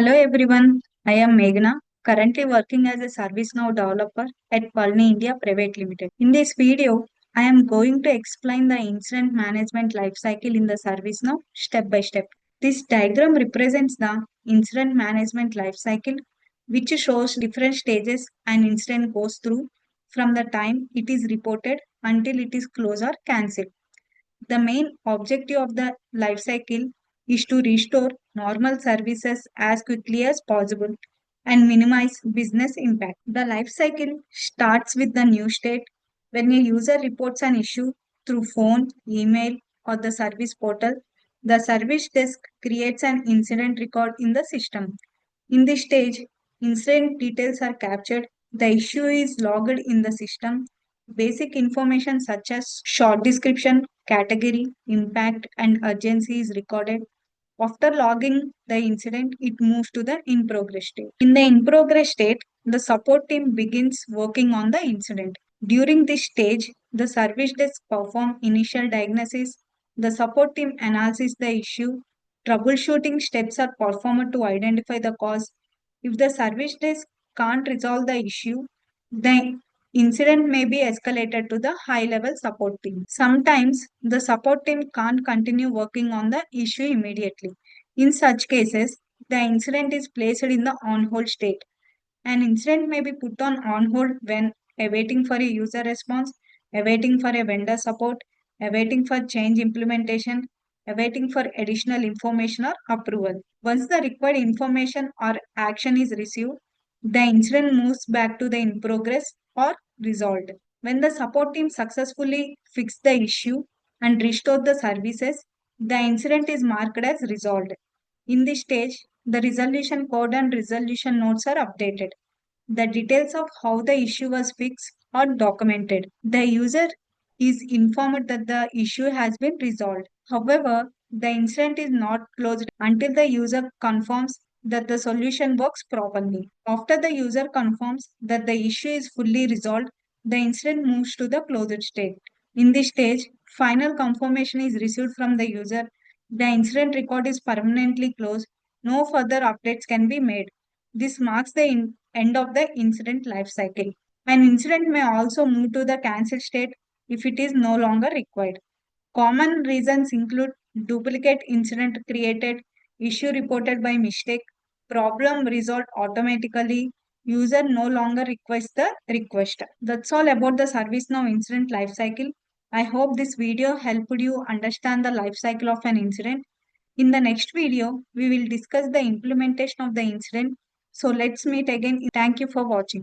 Hello everyone, I am Meghna, currently working as a ServiceNow developer at Palni India Private Limited. In this video, I am going to explain the incident management lifecycle in the ServiceNow step by step. This diagram represents the incident management lifecycle, which shows different stages an incident goes through from the time it is reported until it is closed or cancelled. The main objective of the life cycle is to restore normal services as quickly as possible and minimize business impact. The life cycle starts with the new state when a user reports an issue through phone, email, or the service portal. The service desk creates an incident record in the system. In this stage, incident details are captured, the issue is logged in the system. Basic information such as short description, category, impact, and urgency is recorded. After logging the incident, it moves to the in progress state. In the in progress state, the support team begins working on the incident. During this stage, the service desk performs initial diagnosis, the support team analyzes the issue, troubleshooting steps are performed to identify the cause. If the service desk can't resolve the issue, the incident may be escalated to the high level support team. Sometimes the support team can't continue working on the issue immediately. In such cases, the incident is placed in the on hold state. An incident may be put on hold when awaiting for a user response, awaiting for a vendor support, awaiting for change implementation, awaiting for additional information or approval. Once the required information or action is received, the incident moves back to the in progress or resolved. When the support team successfully fixed the issue and restored the services, the incident is marked as resolved. In this stage, the resolution code and resolution notes are updated. The details of how the issue was fixed are documented. The user is informed that the issue has been resolved. However, the incident is not closed until the user confirms that the solution works properly. After the user confirms that the issue is fully resolved, the incident moves to the closed state. In this stage, final confirmation is received from the user. The incident record is permanently closed. No further updates can be made. This marks the end of the incident life cycle. An incident may also move to the cancel state if it is no longer required. Common reasons include duplicate incident created, issue reported by mistake, problem resolved automatically, user no longer requests the request. That's all about the ServiceNow incident lifecycle. I hope this video helped you understand the life cycle of an incident. In the next video, we will discuss the implementation of the incident. So let's meet again. Thank you for watching.